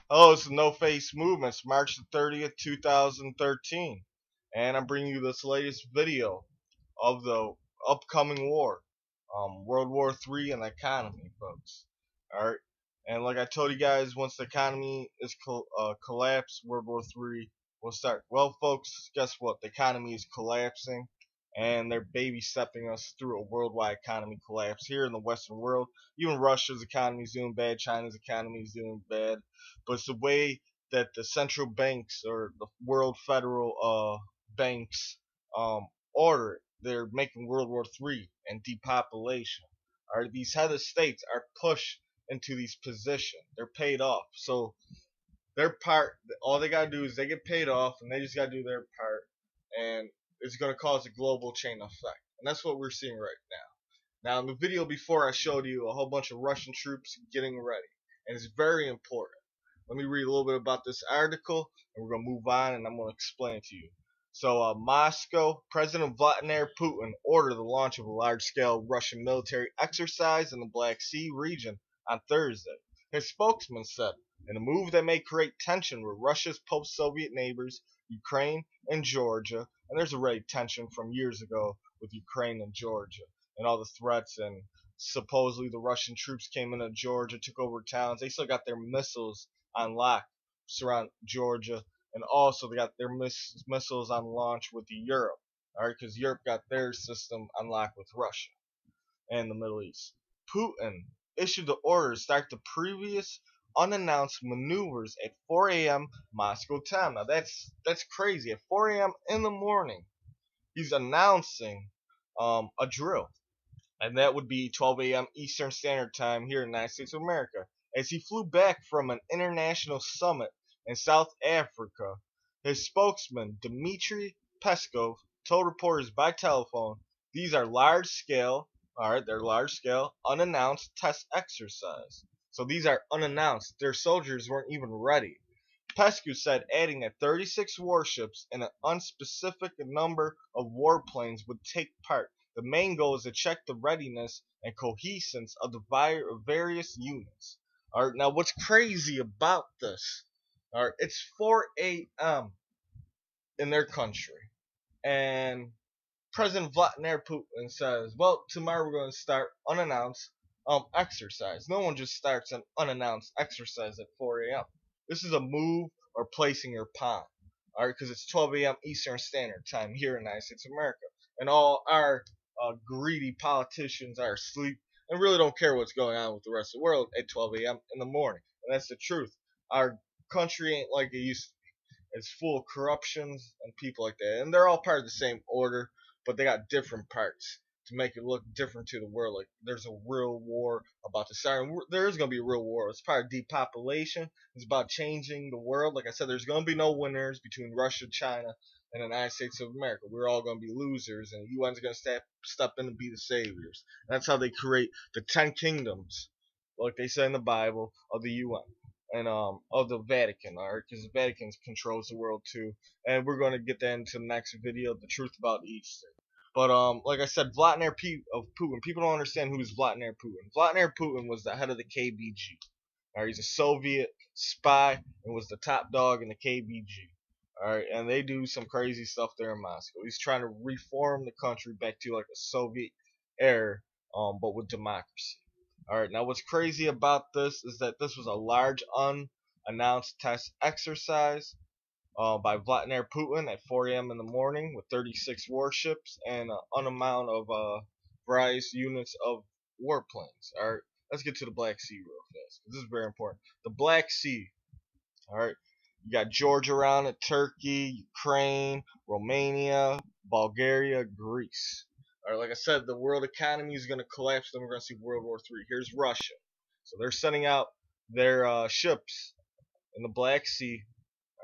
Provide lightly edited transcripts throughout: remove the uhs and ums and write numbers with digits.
Hello, it's the No Face Movements, March the 30th, 2013. And I'm bringing you this latest video of the upcoming war, World War III and the economy, folks. Alright? And like I told you guys, once the economy is collapsed, World War III will start. Well, folks, guess what? The economy is collapsing, and they're baby stepping us through a worldwide economy collapse here in the Western world. Even Russia's economy is doing bad, China's economy is doing bad, but it's the way that the central banks or the world federal banks order it. They're making World War III and depopulation. Are these head of states are pushed into these positions? They're paid off, so their part. All they gotta do is they get paid off, and they just gotta do their part, and it's gonna cause a global chain effect, and that's what we're seeing right now. Now, in the video before, I showed you a whole bunch of Russian troops getting ready, and it's very important. Let me read a little bit about this article, and we're going to move on, and I'm going to explain it to you. So, Moscow, President Vladimir Putin ordered the launch of a large-scale Russian military exercise in the Black Sea region on Thursday. His spokesman said, in a move that may create tension with Russia's post-Soviet neighbors, Ukraine and Georgia, and there's already tension from years ago with Ukraine and Georgia, and all the threats, and supposedly the Russian troops came into Georgia, took over towns. They still got their missiles on lock surround Georgia, and also they got their missiles on launch with Europe, all right, because Europe got their system on lock with Russia and the Middle East. Putin issued the order to start the previous unannounced maneuvers at 4 a.m. Moscow time. Now that's crazy. At 4 a.m. in the morning, he's announcing a drill, and that would be 12 a.m. Eastern Standard Time here in the United States of America. As he flew back from an international summit in South Africa, his spokesman, Dmitry Peskov, told reporters by telephone, these are large-scale, alright, they're large-scale, unannounced test exercise. So these are unannounced. Their soldiers weren't even ready. Peskov said, adding that 36 warships and an unspecific number of warplanes would take part. The main goal is to check the readiness and cohesiveness of the various units. Alright, now what's crazy about this? Alright, it's 4 a.m. in their country, and President Vladimir Putin says, well, tomorrow we're going to start unannounced exercise. No one just starts an unannounced exercise at 4 a.m. This is a move or placing your pawn. Alright, because it's 12 a.m. Eastern Standard Time here in the United States of America. And all our greedy politicians are asleep and really don't care what's going on with the rest of the world at 12 a.m. in the morning. And that's the truth. Our country ain't like it used to be. It's full of corruptions and people like that. And they're all part of the same order, but they got different parts to make it look different to the world. Like there's a real war about to start. And there is going to be a real war. It's part of depopulation. It's about changing the world. Like I said, there's going to be no winners between Russia, China, and the United States of America. We're all going to be losers, and the UN's going to step in and be the saviors. And that's how they create the 10 kingdoms, like they say in the Bible, of the UN. And of the Vatican, alright, because the Vatican controls the world too, and we're going to get that into the next video, the truth about Easter. But like I said, Vladimir Putin. People don't understand who's Vladimir Putin. Vladimir Putin was the head of the KBG. Alright, he's a Soviet spy and was the top dog in the KBG. Alright, and they do some crazy stuff there in Moscow. He's trying to reform the country back to like a Soviet era, but with democracy. Alright, now what's crazy about this is that this was a large unannounced test exercise by Vladimir Putin at 4 a.m. in the morning with 36 warships and an amount of various units of warplanes. Alright, let's get to the Black Sea real fast. This is very important. The Black Sea. Alright, you got Georgia around it, Turkey, Ukraine, Romania, Bulgaria, Greece. Alright, like I said, the world economy is going to collapse. Then we're going to see World War III. Here's Russia. So they're sending out their ships in the Black Sea.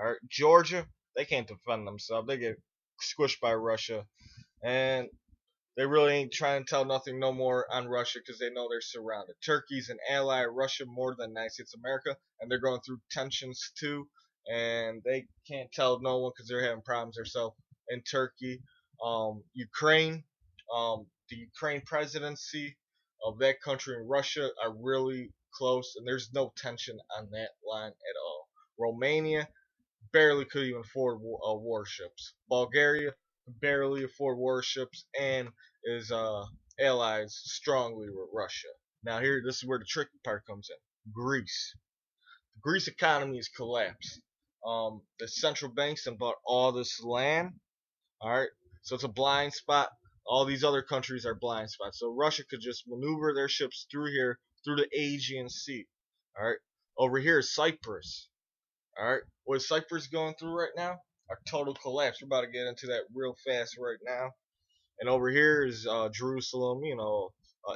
Alright, Georgia, they can't defend themselves. They get squished by Russia. And they really ain't trying to tell nothing no more on Russia because they know they're surrounded. Turkey's an ally of Russia more than the United States of America, and they're going through tensions too. And they can't tell no one because they're having problems themselves in Turkey. Ukraine, the Ukraine presidency of that country and Russia are really close, and there's no tension on that line at all. Romania barely could even afford warships. Bulgaria could barely afford warships and is allies strongly with Russia. Now here, this is where the tricky part comes in. Greece. The Greece economy is collapsed. The central banks have bought all this land. All right, so it's a blind spot. All these other countries are blind spots. So Russia could just maneuver their ships through here, through the Aegean Sea. All right, over here is Cyprus. All right, what is Cyprus going through right now? A total collapse. We're about to get into that real fast right now. And over here is Jerusalem,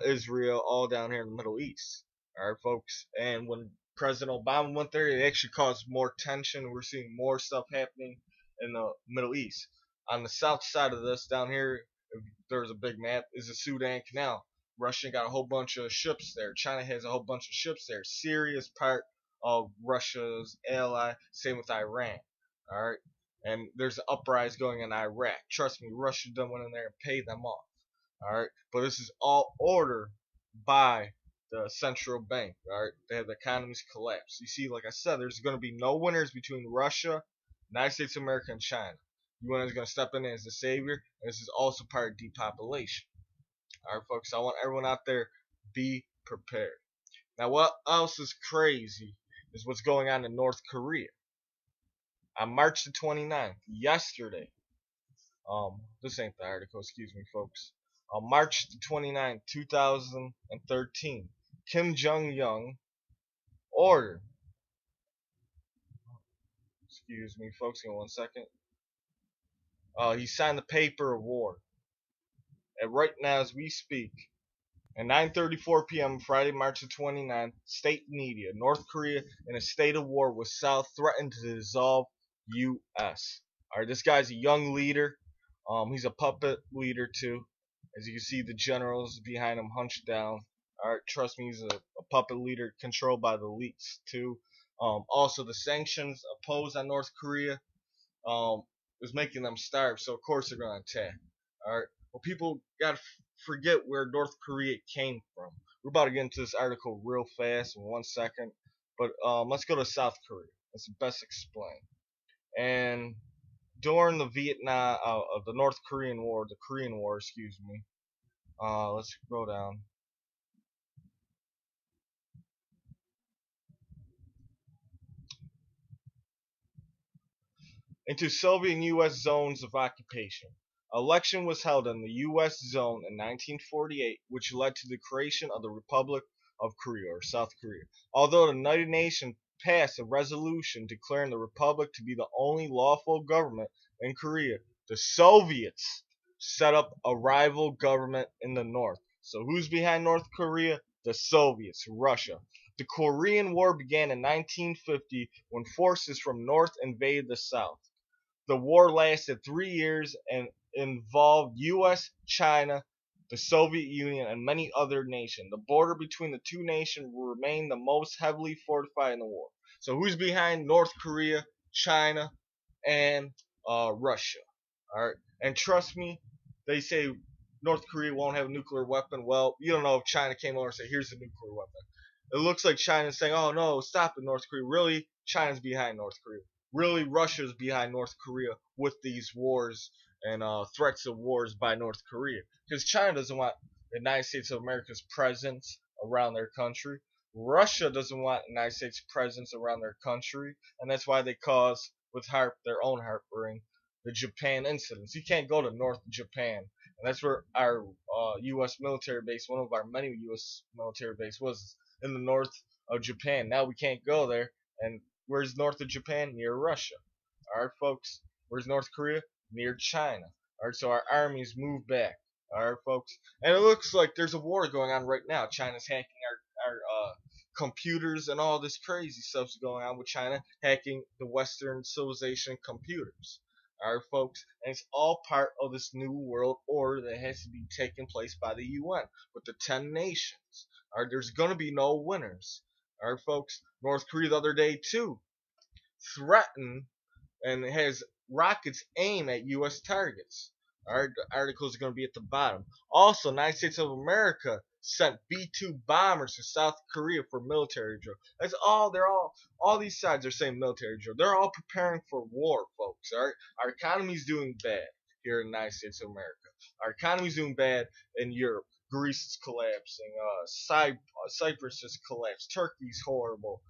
Israel, all down here in the Middle East. All right, folks. And when President Obama went there, it actually caused more tension. We're seeing more stuff happening in the Middle East. On the south side of this, down here, if there's a big map, is the Sudan Canal. Russia got a whole bunch of ships there. China has a whole bunch of ships there. Syria is part of Russia's ally. Same with Iran. All right. And there's an uprising going in Iraq. Trust me, Russia done went in there and paid them off. All right. But this is all ordered by the central bank. All right. They have the economies collapse. You see, like I said, there's going to be no winners between Russia, United States of America, and China. UN is going to step in as the savior, and this is also part of depopulation. All right, folks, I want everyone out there, be prepared. Now, what else is crazy is what's going on in North Korea. On March the 29th, yesterday, this ain't the article, excuse me, folks. On March the 29th, 2013, Kim Jong-un ordered, excuse me, folks, give me 1 second. He signed the paper of war. And right now, as we speak, at 9:34 p.m. Friday, March the 29th, state media, North Korea in a state of war with South threatened to dissolve U.S. Alright, this guy's a young leader. He's a puppet leader too. As you can see, the generals behind him hunched down. Alright, trust me, he's a puppet leader controlled by the elites too. Also, the sanctions imposed on North Korea is making them starve, so of course they're going to attack. Alright, well, people got to forget where North Korea came from. We're about to get into this article real fast in 1 second, but let's go to South Korea. That's best explained. And during the the North Korean War, the Korean War, excuse me. Let's go down. Into Soviet and U.S. zones of occupation. Election was held in the U.S. zone in 1948, which led to the creation of the Republic of Korea, or South Korea. Although the United Nations passed a resolution declaring the Republic to be the only lawful government in Korea, the Soviets set up a rival government in the north. So who's behind North Korea? The Soviets, Russia. The Korean War began in 1950 when forces from North invaded the South. The war lasted 3 years and involved U.S., China, the Soviet Union, and many other nations. The border between the two nations will remain the most heavily fortified in the war. So who's behind North Korea, China, and Russia? All right, and trust me, they say North Korea won't have a nuclear weapon. Well, you don't know if China came over and said, "Here's a nuclear weapon." It looks like China's saying, "Oh no, stop it, North Korea." Really, China's behind North Korea. Really, Russia's behind North Korea with these wars and threats of wars by North Korea. Because China doesn't want the United States of America's presence around their country. Russia doesn't want the United States' presence around their country. And that's why they cause, with their own heartburn, the Japan incidents. You can't go to North Japan. And that's where our U.S. military base, one of our many U.S. military base, was in the north of Japan. Now we can't go there. And where's north of Japan? Near Russia. Alright, folks. Where's North Korea? Near China. Alright, so our armies move back. Alright, folks. And it looks like there's a war going on right now. China's hacking our computers, and all this crazy stuff's going on with China hacking the Western civilization computers. Alright, folks. And it's all part of this new world order that has to be taken place by the UN with the 10 nations. Alright, there's going to be no winners. Alright, folks. North Korea the other day, too, threatened and has rockets aimed at U.S. targets. Alright, the article is going to be at the bottom. Also, United States of America sent B-2 bombers to South Korea for military drill. That's all. All these sides are saying military drill. They're all preparing for war, folks. All right, our economy's doing bad here in the United States of America. Our economy's doing bad in Europe. Greece is collapsing. Cyprus has collapsed. Turkey's horrible.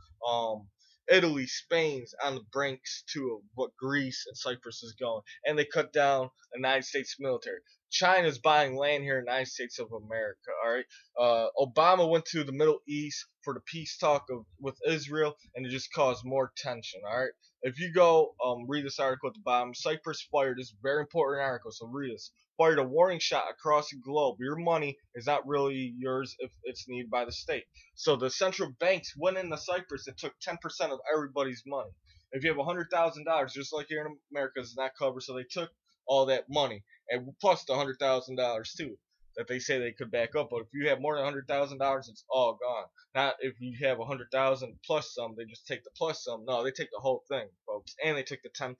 Italy, Spain's on the brinks too of what Greece and Cyprus is going, and they cut down the United States military. China's buying land here in the United States of America. All right, Obama went to the Middle East for the peace talk with Israel, and it just caused more tension. All right, if you go read this article at the bottom, Cyprus fired this very important article. So read this. Fired a warning shot across the globe. Your money is not really yours if it's needed by the state. So the central banks went into Cyprus and took 10% of everybody's money. If you have $100,000, just like here in America, it's not covered, so they took all that money, and plus the $100,000 too that they say they could back up. But if you have more than $100,000, it's all gone. Not if you have 100,000 plus some, they just take the plus some. No, they take the whole thing, folks, and they take the 10%.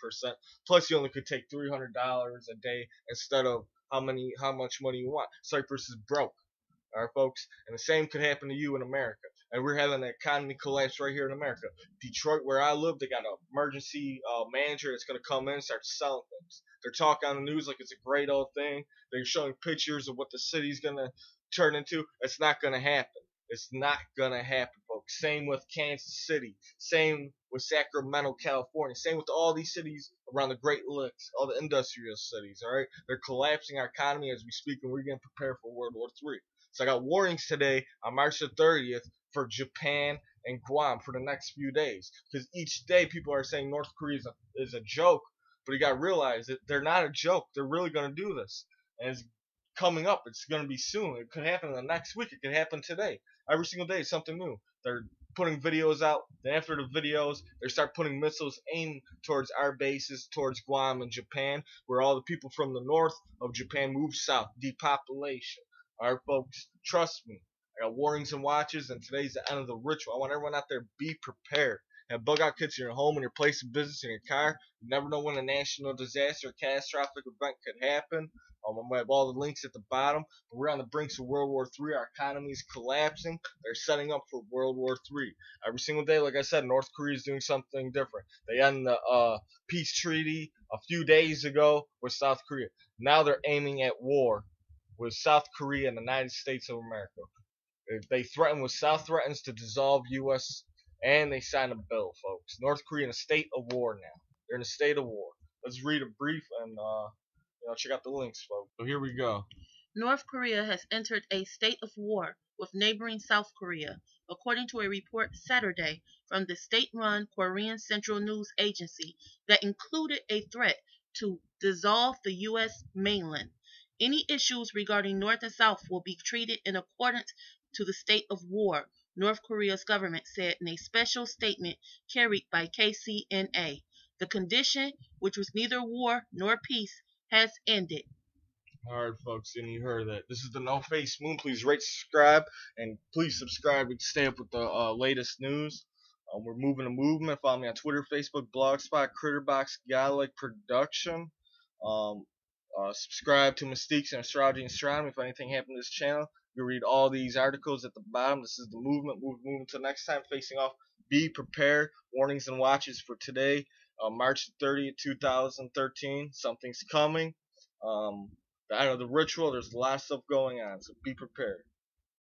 Plus, you only could take $300 a day instead of how much money you want. Cyprus is broke. All right, folks, and the same could happen to you in America. And we're having an economy collapse right here in America. Detroit, where I live, they got an emergency manager that's going to come in and start selling things. They're talking on the news like it's a great old thing. They're showing pictures of what the city's going to turn into. It's not going to happen. It's not going to happen, folks. Same with Kansas City. Same with Sacramento, California. Same with all these cities around the Great Lakes, all the industrial cities, all right? They're collapsing our economy as we speak, and we're getting prepared for World War III. So I got warnings today on March the 30th for Japan and Guam for the next few days. Because each day people are saying North Korea is a joke, but you got to realize that they're not a joke. They're really going to do this. And it's coming up. It's going to be soon. It could happen the next week. It could happen today. Every single day, something new. They're putting videos out. Then after the videos, they start putting missiles aimed towards our bases, towards Guam and Japan, where all the people from the north of Japan move south. Depopulation. All right, folks, trust me. I got warnings and watches, and today's the end of the ritual. I want everyone out there be prepared. Have bug out kits in your home, in your place of business, in your car. You never know when a national disaster or catastrophic event could happen. I'm going to have all the links at the bottom. But we're on the brinks of World War III. Our economy is collapsing. They're setting up for World War III. Every single day, like I said, North Korea is doing something different. They ended the peace treaty a few days ago with South Korea. Now they're aiming at war with South Korea and the United States of America. They threaten with South threatens to dissolve U.S. and they sign a bill, folks. North Korea in a state of war now. They're in a state of war. Let's read a brief and check out the links, folks. So here we go. North Korea has entered a state of war with neighboring South Korea, according to a report Saturday from the state-run Korean Central News Agency that included a threat to dissolve the U.S. mainland. Any issues regarding North and South will be treated in accordance to the state of war, North Korea's government said in a special statement carried by KCNA. The condition, which was neither war nor peace, has ended. Alright, folks, and you heard that. This is the No Face Moon. Please rate, subscribe, and please subscribe to stay up with the latest news. We're moving a movement. Follow me on Twitter, Facebook, Blogspot, Critterbox, Godlike Production. Subscribe to Mystiques and Astrology and Astronomy. If anything happened to this channel, you read all these articles at the bottom. This is the movement. Moving to next time. Facing off. Be prepared. Warnings and watches for today, March 30th, 2013. Something's coming. The ritual. There's a lot of stuff going on, so be prepared.